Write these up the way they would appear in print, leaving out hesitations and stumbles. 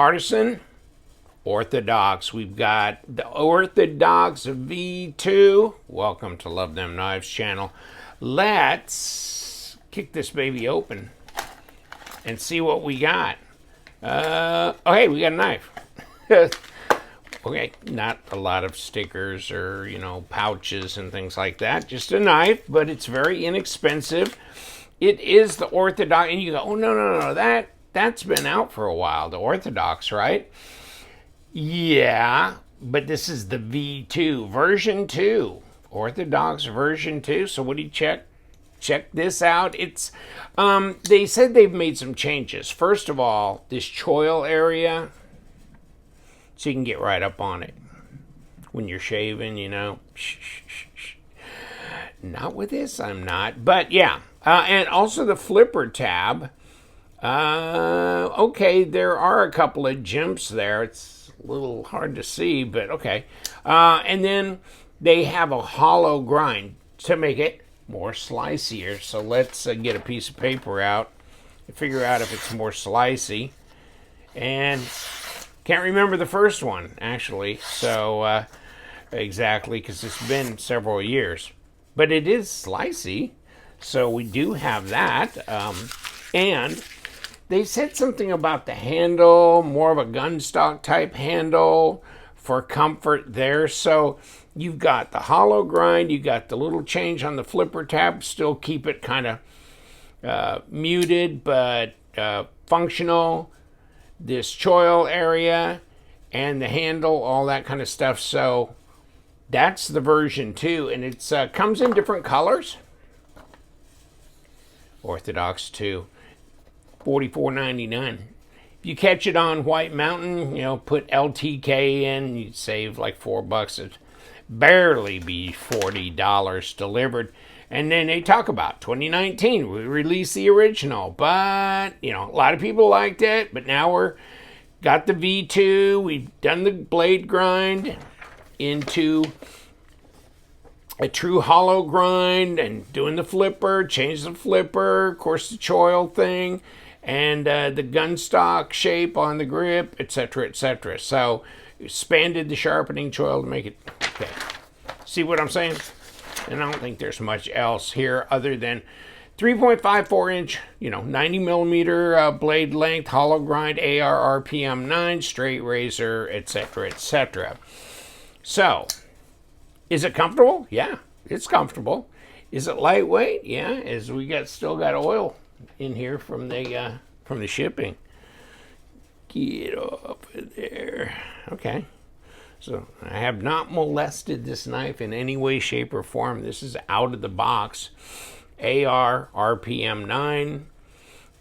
Artisan Orthodox. We've got the Orthodox V2. Welcome to Love Them Knives channel. Let's kick this baby open and see what we got. Okay, we got a knife. Okay, not a lot of stickers or, pouches and things like that. Just a knife, but it's very inexpensive. It is the Orthodox, and you go, oh, no, that's been out for a while, the Orthodox, right? Yeah, but this is the V2, version 2, Orthodox version 2. So what do you check? Check this out. It's, they said they've made some changes. First of all, this choil area, so you can get right up on it when you're shaving, Not with this, I'm not. But yeah, and also the flipper tab. Okay, there are a couple of jumps there. It's a little hard to see, but okay. And then they have a hollow grind to make it more sliceier. So let's get a piece of paper out and figure out if it's more slicey. And can't remember the first one, actually. So, exactly, because it's been several years. But it is slicey, so we do have that. And they said something about the handle, more of a gun stock type handle for comfort there. So you've got the hollow grind, you got the little change on the flipper tab, still keep it kind of muted, but functional. This choil area and the handle, all that kind of stuff. So that's the version 2, and it comes in different colors. Orthodox 2, $44.99. If you catch it on White Mountain, put LTK in, you'd save like $4. It'd barely be $40 delivered. And then they talk about 2019, we released the original, but, a lot of people liked it, but now we're got the V2, we've done the blade grind into a true hollow grind and doing the flipper, change the flipper, of course the choil thing, and the gun stock shape on the grip, etc., etc. So expanded the sharpening choil to make it, okay. See what I'm saying? And I don't think there's much else here other than 3.54 inch, 90 millimeter blade length, hollow grind, AR RPM 9, straight razor, etc., etc. So, is it comfortable? Yeah, it's comfortable. Is it lightweight? Yeah, as we still got oil in here from the shipping. Get off of there. Okay. So I have not molested this knife in any way, shape, or form. This is out of the box. AR RPM 9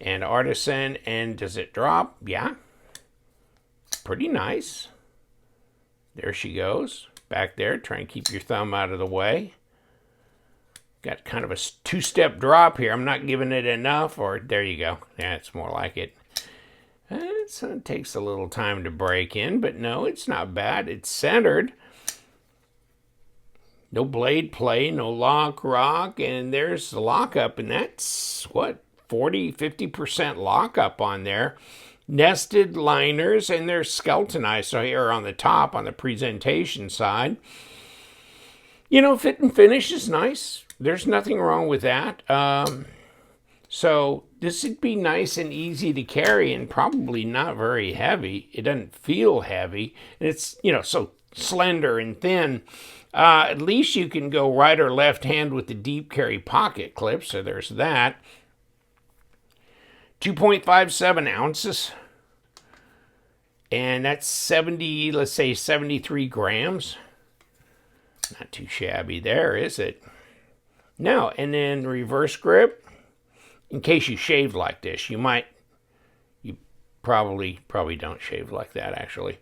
and Artisan. And does it drop? Yeah. Pretty nice. There she goes. Back there. Try and keep your thumb out of the way. Got kind of a two-step drop here. I'm not giving it enough. Or there you go. Yeah, it's more like it. It takes a little time to break in, but no, it's not bad. It's centered. No blade play, no lock rock, and there's the lockup, and that's, 40-50% lockup on there. Nested liners, and they're skeletonized, so here on the top, on the presentation side. Fit and finish is nice. There's nothing wrong with that. So this would be nice and easy to carry and probably not very heavy. It doesn't feel heavy. And it's, so slender and thin. At least you can go right or left hand with the deep carry pocket clip. So there's that. 2.57 ounces. And that's 73 grams. Not too shabby there, is it? No, and then reverse grip. In case you shave like this, you probably don't shave like that, actually.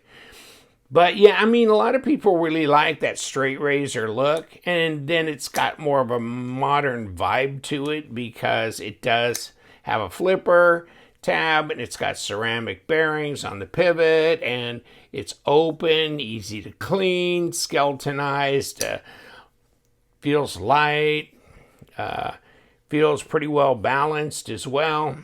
But yeah, a lot of people really like that straight razor look, and then it's got more of a modern vibe to it because it does have a flipper tab, and it's got ceramic bearings on the pivot, and it's open, easy to clean, skeletonized, feels light, feels pretty well balanced as well.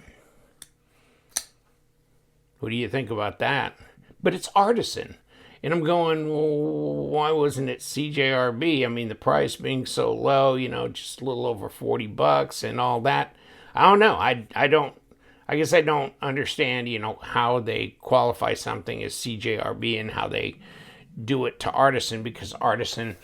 What do you think about that? But it's Artisan. And I'm going, well, why wasn't it CJRB? I mean, the price being so low, just a little over $40 and all that. I don't know. I guess I don't understand, how they qualify something as CJRB and how they do it to Artisan, because Artisan,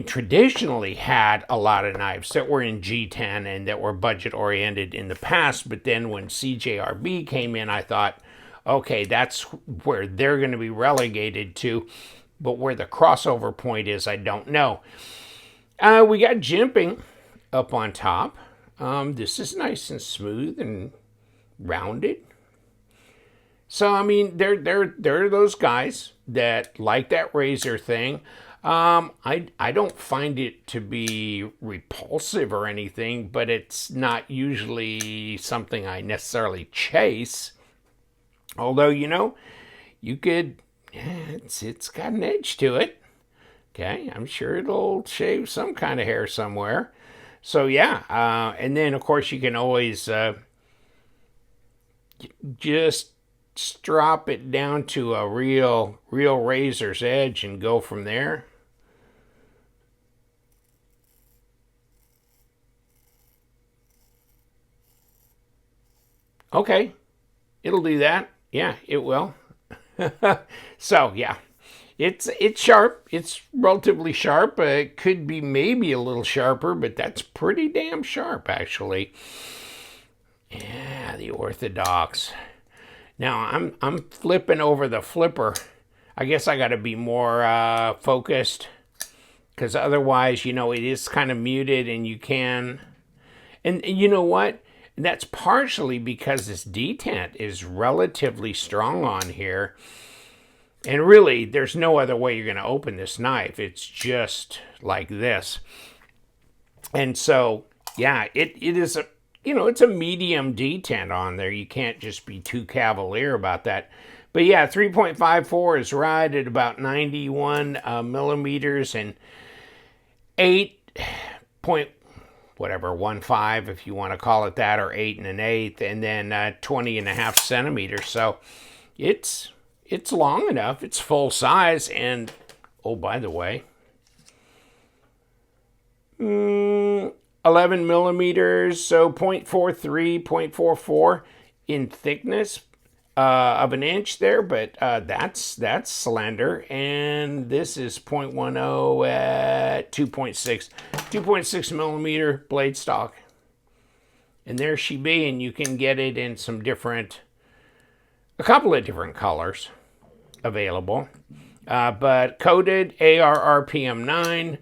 traditionally had a lot of knives that were in G10 and that were budget oriented in the past. But then when CJRB came in, I thought, okay, that's where they're going to be relegated to. But where the crossover point is, I don't know. We got jimping up on top. This is nice and smooth and rounded. So, there are those guys that like that razor thing. I don't find it to be repulsive or anything, but it's not usually something I necessarily chase. Although, you could, it's got an edge to it. Okay, I'm sure it'll shave some kind of hair somewhere. So yeah, and then of course you can always just strop it down to a real razor's edge and go from there. Okay, it'll do that. Yeah, it will. So yeah, it's sharp. It's relatively sharp. It could be maybe a little sharper, but that's pretty damn sharp actually. Yeah, the Orthodox. Now I'm flipping over the flipper. I guess I got to be more focused, because otherwise, it is kind of muted, and you can. And you know what? That's partially because this detent is relatively strong on here. And really, there's no other way you're going to open this knife. It's just like this. And so, yeah, it is a, it's a medium detent on there. You can't just be too cavalier about that. But yeah, 3.54 is right at about 91 millimeters, and 8.15, if you want to call it that, or 8 1/8, and then 20.5 centimeters. So it's long enough. It's full size. And oh, by the way, 11 millimeters, so 0.43, 0.44 in thickness of an inch there, but that's slender. And this is 0.10 at 2.6 millimeter blade stock. And there she be, and you can get it in a couple of different colors available. But coated AR RPM 9,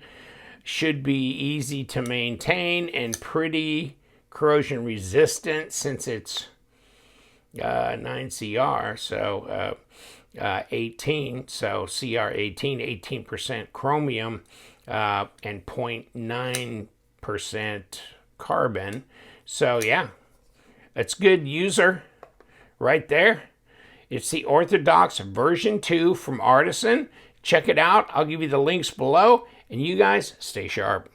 should be easy to maintain and pretty corrosion resistant, since it's 9CR, so 18, so CR 18% chromium, and 0.9% carbon. So yeah, it's good user right there. It's the Orthodox version 2 from Artisan. Check it out. I'll give you the links below, and you guys stay sharp.